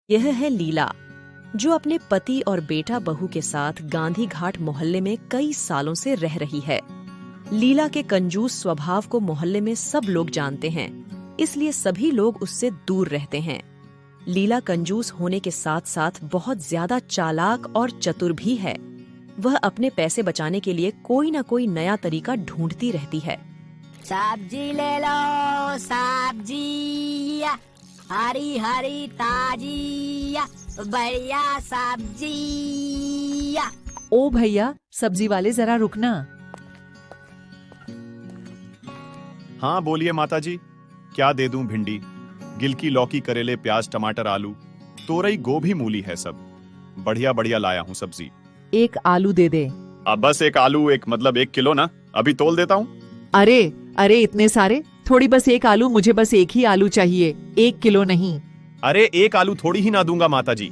यह है लीला, जो अपने पति और बेटा बहू के साथ गांधी घाट मोहल्ले में कई सालों से रह रही है। लीला के कंजूस स्वभाव को मोहल्ले में सब लोग जानते हैं, इसलिए सभी लोग उससे दूर रहते हैं। लीला कंजूस होने के साथ साथ बहुत ज्यादा चालाक और चतुर भी है। वह अपने पैसे बचाने के लिए कोई न कोई नया तरीका ढूंढती रहती है। सब्जी ले लो, सब्जी हरी हरी ताजी बढ़िया सब्जी। ओ भैया, सब्जी वाले जरा रुकना। हाँ बोलिए माता जी, क्या दे दूं? भिंडी, गिलकी, लौकी, करेले, प्याज, टमाटर, आलू, तोरई, गोभी, मूली है सब। बढ़िया बढ़िया लाया हूँ सब्जी। एक आलू दे दे। अब बस एक आलू, एक मतलब 1 किलो ना, अभी तोल देता हूँ। अरे अरे, इतने सारे थोड़ी, बस एक आलू, मुझे बस एक ही आलू चाहिए, 1 किलो नहीं। अरे एक आलू थोड़ी ही ना दूंगा माता जी,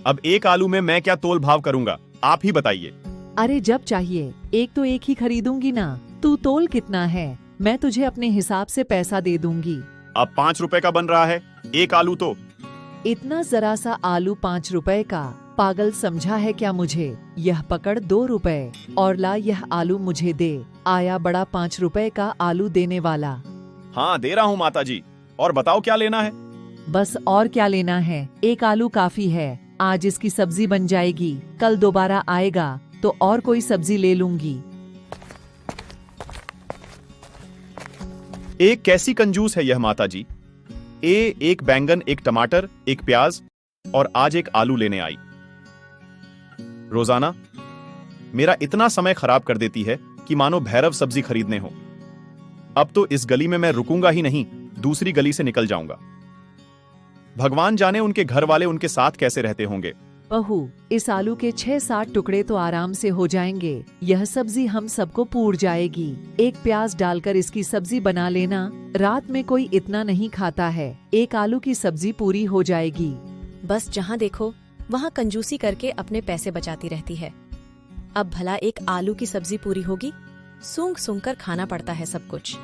अब एक आलू में मैं क्या तोल भाव करूंगा, आप ही बताइए। अरे जब चाहिए एक तो एक ही खरीदूंगी ना, तू तोल कितना है, मैं तुझे अपने हिसाब से पैसा दे दूंगी। अब 5 रुपए का बन रहा है एक आलू तो। इतना जरा सा आलू 5 रुपए का, पागल समझा है क्या मुझे? यह पकड़ 2 रुपए और ला, यह आलू मुझे दे। आया बड़ा 5 रुपए का आलू देने वाला। हाँ दे रहा हूँ माता जी, और बताओ क्या लेना है? बस और क्या लेना है, एक आलू काफी है। आज इसकी सब्जी बन जाएगी, कल दोबारा आएगा तो और कोई सब्जी ले लूंगी। एक कैसी कंजूस है यह माता जी। एक बैंगन, एक टमाटर, एक प्याज और आज एक आलू लेने आई। रोजाना मेरा इतना समय खराब कर देती है कि मानो भैरव सब्जी खरीदने हो। अब तो इस गली में मैं रुकूंगा ही नहीं, दूसरी गली से निकल जाऊंगा। भगवान जाने उनके घर वाले उनके साथ कैसे रहते होंगे। बहू, इस आलू के 6-7 टुकड़े तो आराम से हो जाएंगे। यह सब्जी हम सबको पूर जाएगी। एक प्याज डालकर इसकी सब्जी बना लेना, रात में कोई इतना नहीं खाता है। एक आलू की सब्जी पूरी हो जाएगी। बस जहाँ देखो वहाँ कंजूसी करके अपने पैसे बचाती रहती है। अब भला एक आलू की सब्जी पूरी होगी? सूंघ सूंघ कर खाना पड़ता है सब कुछ।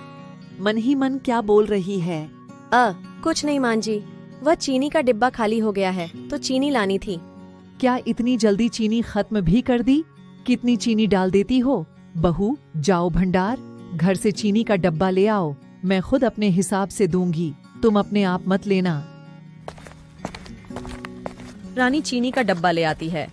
मन ही मन क्या बोल रही है? कुछ नहीं मान जी, वह चीनी का डिब्बा खाली हो गया है तो चीनी लानी थी। क्या इतनी जल्दी चीनी खत्म भी कर दी? कितनी चीनी डाल देती हो? बहू जाओ भंडार, घर से चीनी का डब्बा ले आओ, मैं खुद अपने हिसाब से दूंगी, तुम अपने आप मत लेना। रानी चीनी का डब्बा ले आती है।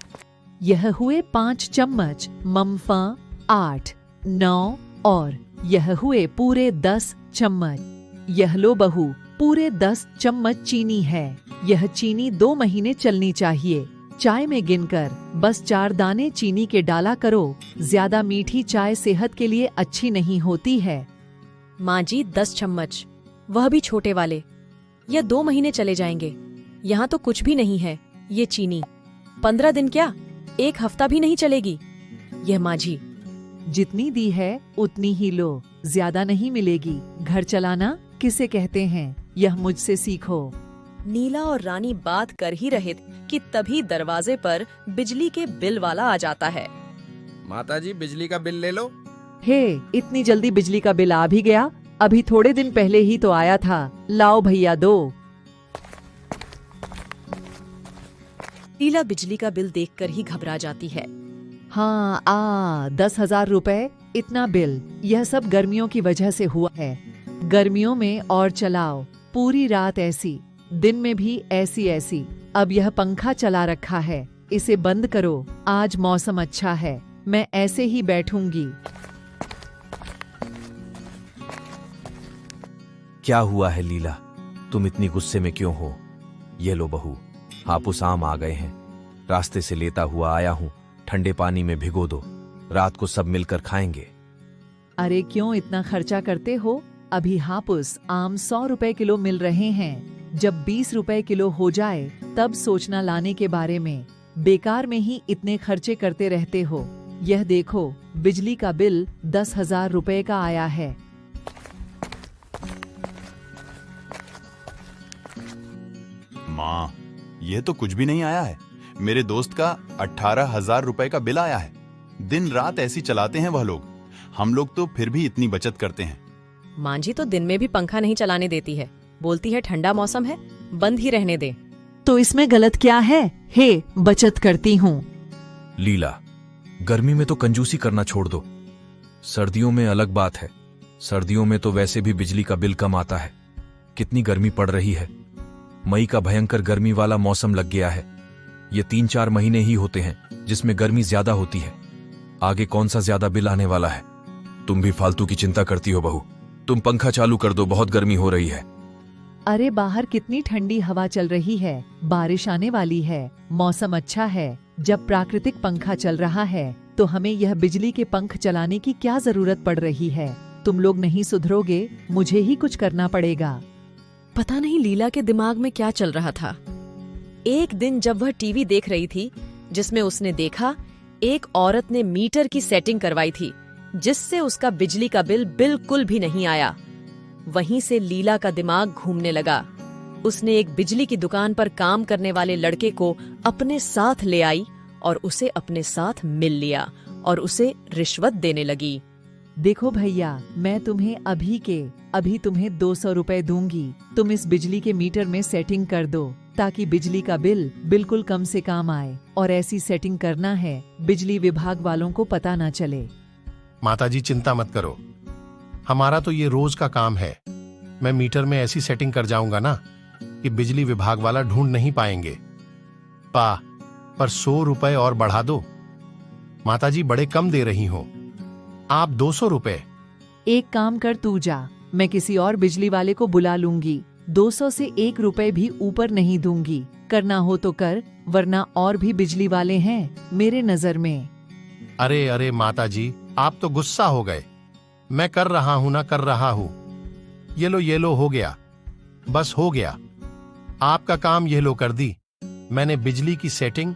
यह हुए 5 चम्मच, मम्फा 8, 9 और यह हुए पूरे 10 चम्मच। यह लो बहू, पूरे 10 चम्मच चीनी है। यह चीनी 2 महीने चलनी चाहिए। चाय में गिनकर बस 4 दाने चीनी के डाला करो, ज्यादा मीठी चाय सेहत के लिए अच्छी नहीं होती है। माँ जी 10 चम्मच, वह भी छोटे वाले, यह 2 महीने चले जाएंगे। यहाँ तो कुछ भी नहीं है, ये चीनी 15 दिन क्या, 1 हफ्ता भी नहीं चलेगी। यह माँ जी जितनी दी है उतनी ही लो, ज्यादा नहीं मिलेगी। घर चलाना किसे कहते हैं, यह मुझसे सीखो। नीला और रानी बात कर ही रहे कि तभी दरवाजे पर बिजली के बिल वाला आ जाता है। माताजी बिजली का बिल ले लो। हे, इतनी जल्दी बिजली का बिल आ भी गया? अभी थोड़े दिन पहले ही तो आया था। लाओ भैया दो। नीला बिजली का बिल देखकर ही घबरा जाती है। हाँ 10,000 रुपए, इतना बिल। यह सब गर्मियों की वजह से हुआ है। गर्मियों में और चलाओ, पूरी रात ऐसी, दिन में भी ऐसी ऐसी। अब यह पंखा चला रखा है, इसे बंद करो। आज मौसम अच्छा है, मैं ऐसे ही बैठूंगी। क्या हुआ है लीला, तुम इतनी गुस्से में क्यों हो? ये लो बहू, हापुस आम आ गए हैं, रास्ते से लेता हुआ आया हूँ। ठंडे पानी में भिगो दो, रात को सब मिलकर खाएंगे। अरे क्यों इतना खर्चा करते हो? अभी हापुस आम 100 रुपए किलो मिल रहे हैं। जब 20 रुपए किलो हो जाए तब सोचना लाने के बारे में। बेकार में ही इतने खर्चे करते रहते हो। यह देखो, बिजली का बिल 10,000 रुपए का आया है। माँ, यह तो कुछ भी नहीं आया है। मेरे दोस्त का 18,000 रुपए का बिल आया है। दिन रात ऐसी चलाते हैं वह लोग, हम लोग तो फिर भी इतनी बचत करते हैं। माँ जी तो दिन में भी पंखा नहीं चलाने देती है, बोलती है ठंडा मौसम है, बंद ही रहने दे। तो इसमें गलत क्या है? हे, बचत करती हूँ। लीला, गर्मी में तो कंजूसी करना छोड़ दो। सर्दियों में अलग बात है। सर्दियों में तो वैसे भी बिजली का बिल कम आता है। कितनी गर्मी पड़ रही है। मई का भयंकर गर्मी वाला मौसम लग गया है। ये 3-4 महीने ही होते हैं जिसमें गर्मी ज्यादा होती है। आगे कौन सा ज्यादा बिल आने वाला है? तुम भी फालतू की चिंता करती हो बहू। तुम पंखा चालू कर दो, बहुत गर्मी हो रही है। अरे बाहर कितनी ठंडी हवा चल रही है, बारिश आने वाली है, मौसम अच्छा है। जब प्राकृतिक पंखा चल रहा है तो हमें यह बिजली के पंख चलाने की क्या जरूरत पड़ रही है? तुम लोग नहीं सुधरोगे, मुझे ही कुछ करना पड़ेगा। पता नहीं लीला के दिमाग में क्या चल रहा था। एक दिन जब वह टीवी देख रही थी, जिसमें उसने देखा एक औरत ने मीटर की सेटिंग करवाई थी, जिससे उसका बिजली का बिल बिल्कुल भी नहीं आया। वहीं से लीला का दिमाग घूमने लगा। उसने एक बिजली की दुकान पर काम करने वाले लड़के को अपने साथ ले आई और उसे अपने साथ मिल लिया और उसे रिश्वत देने लगी। देखो भैया, मैं तुम्हें अभी तुम्हें 200 रुपए दूंगी। तुम इस बिजली के मीटर में सेटिंग कर दो ताकि बिजली का बिल बिल्कुल कम से कम आए। और ऐसी सेटिंग करना है बिजली विभाग वालों को पता ना चले। माताजी चिंता मत करो, हमारा तो ये रोज का काम है। मैं मीटर में ऐसी सेटिंग कर जाऊंगा ना कि बिजली विभाग वाला ढूंढ नहीं पाएंगे। पर 100 रुपए और बढ़ा दो। माताजी बड़े कम दे रही हो, आप 200 रुपए। एक काम कर, तू जा, मैं किसी और बिजली वाले को बुला लूंगी। 200 से 1 रुपए भी ऊपर नहीं दूंगी। करना हो तो कर, वरना और भी बिजली वाले हैं मेरे नजर में। अरे अरे माताजी, आप तो गुस्सा हो गए। मैं कर रहा हूं ना, कर रहा हूं। ये लो हो गया, बस हो गया। आपका काम ये लो कर दी मैंने बिजली की सेटिंग।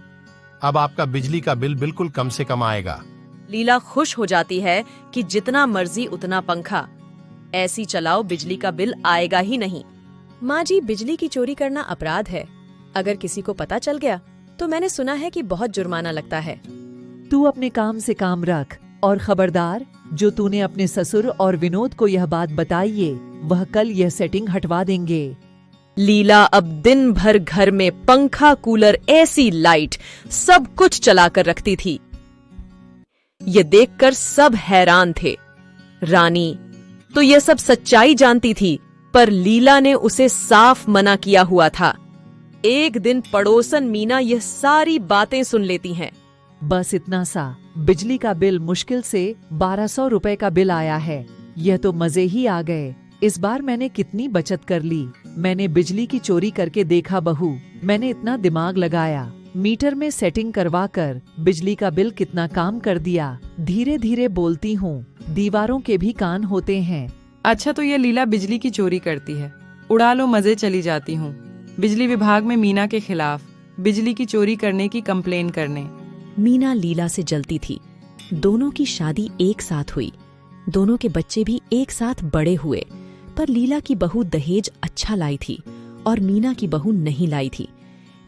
अब आपका बिजली का बिल बिल्कुल कम से कम आएगा। लीला खुश हो जाती है कि जितना मर्जी उतना पंखा, ऐसी चलाओ बिजली का बिल आएगा ही नहीं। माँ जी, बिजली की चोरी करना अपराध है। अगर किसी को पता चल गया तो मैंने सुना है कि बहुत जुर्माना लगता है। तू अपने काम से काम रख, और खबरदार, जो तूने अपने ससुर और विनोद को यह बात बताई है, वह कल यह सेटिंग हटवा देंगे। लीला अब दिन भर घर में पंखा, कूलर, एसी, लाइट सब कुछ चलाकर रखती थी। ये देखकर सब हैरान थे। रानी तो यह सब सच्चाई जानती थी, पर लीला ने उसे साफ मना किया हुआ था। एक दिन पड़ोसन मीना यह सारी बातें सुन लेती हैं। बस इतना सा, बिजली का बिल मुश्किल से 1200 रुपए का बिल आया है। यह तो मजे ही आ गए। इस बार मैंने कितनी बचत कर ली। मैंने बिजली की चोरी करके देखा बहू, मैंने इतना दिमाग लगाया। मीटर में सेटिंग करवा कर बिजली का बिल कितना काम कर दिया। धीरे धीरे बोलती हूँ, दीवारों के भी कान होते हैं। अच्छा, तो ये लीला बिजली की चोरी करती है। उड़ा लो मजे, चली जाती हूँ बिजली विभाग में मीना के खिलाफ बिजली की चोरी करने की कंप्लेन करने। मीना लीला से जलती थी। दोनों की शादी एक साथ हुई, दोनों के बच्चे भी एक साथ बड़े हुए, पर लीला की बहू दहेज अच्छा लाई थी और मीना की बहू नहीं लाई थी।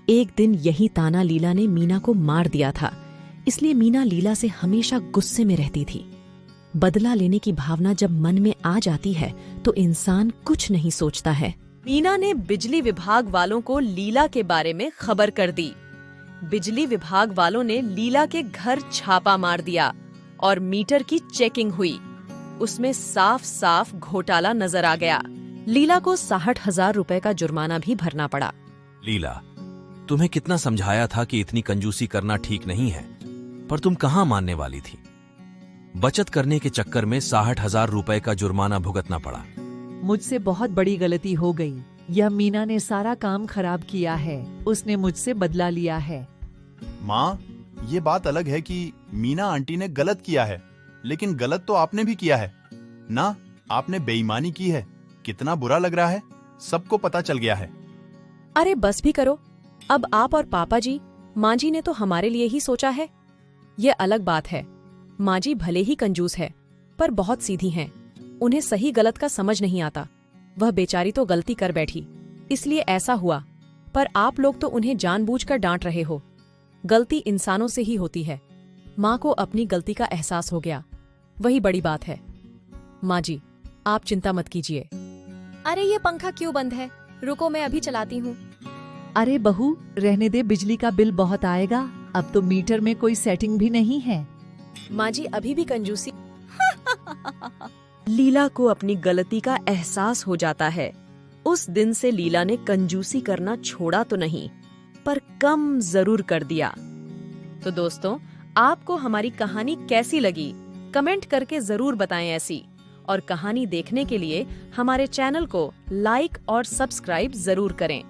एक दिन यही ताना लीला ने मीना को मार दिया था, इसलिए मीना लीला से हमेशा गुस्से में रहती थी। बदला लेने की भावना जब मन में आ जाती है तो इंसान कुछ नहीं सोचता है। मीना ने बिजली विभाग वालों को लीला के बारे में खबर कर दी। बिजली विभाग वालों ने लीला के घर छापा मार दिया और मीटर की चेकिंग हुई। उसमें साफ साफ घोटाला नजर आ गया। लीला को 60,000 रुपए का जुर्माना भी भरना पड़ा। लीला, तुम्हें कितना समझाया था कि इतनी कंजूसी करना ठीक नहीं है, पर तुम कहाँ मानने वाली थी। बचत करने के चक्कर में 60,000 रुपए का जुर्माना भुगतना पड़ा। मुझसे बहुत बड़ी गलती हो गई। यह मीना ने सारा काम खराब किया है। उसने मुझसे बदला लिया है। माँ, ये बात अलग है कि मीना आंटी ने गलत किया है, लेकिन गलत तो आपने भी किया है ना। आपने बेईमानी की है। कितना बुरा लग रहा है, सबको पता चल गया है। अरे बस भी करो। अब आप और पापा जी, माँ जी ने तो हमारे लिए ही सोचा है। ये अलग बात है, माँ जी भले ही कंजूस है, पर बहुत सीधी हैं। उन्हें सही गलत का समझ नहीं आता। वह बेचारी तो गलती कर बैठी, इसलिए ऐसा हुआ। पर आप लोग तो उन्हें जानबूझकर डांट रहे हो। गलती इंसानों से ही होती है। माँ को अपनी गलती का एहसास हो गया, वही बड़ी बात है। माँ जी, आप चिंता मत कीजिए। अरे ये पंखा क्यों बंद है? रुको मैं अभी चलाती हूँ। अरे बहू, रहने दे, बिजली का बिल बहुत आएगा। अब तो मीटर में कोई सेटिंग भी नहीं है। माँ जी अभी भी कंजूसी। लीला को अपनी गलती का एहसास हो जाता है। उस दिन से लीला ने कंजूसी करना छोड़ा तो नहीं, पर कम जरूर कर दिया। तो दोस्तों, आपको हमारी कहानी कैसी लगी? कमेंट करके जरूर बताएं ऐसी। और कहानी देखने के लिए हमारे चैनल को लाइक और सब्सक्राइब जरूर करें।